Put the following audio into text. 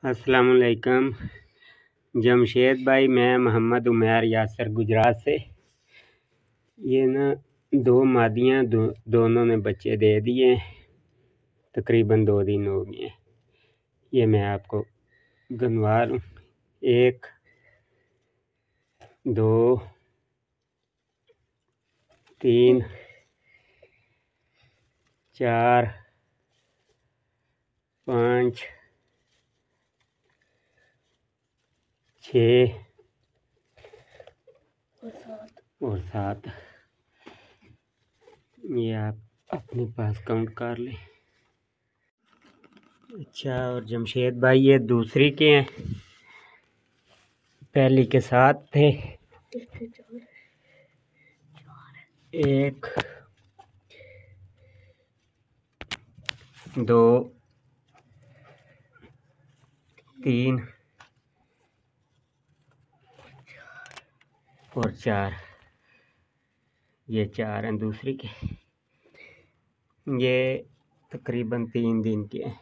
अस्सलाम वालेकुम जमशेद भाई, मैं मोहम्मद उमैर यासर गुजरात से। ये ना दो मादियाँ दोनों ने बच्चे दे दिए, तकरीबन 2 दिन हो गए। ये मैं आपको गिनवा लूँ, 1 2 3 4 5 6 और 7। ये आप अपने पास काउंट कर लें। अच्छा, और जमशेद भाई ये दूसरी के हैं, पहली के 7 थे। 1 2 3 और 4। ये 4 हैं दूसरी के। ये तकरीबन 3 दिन के हैं।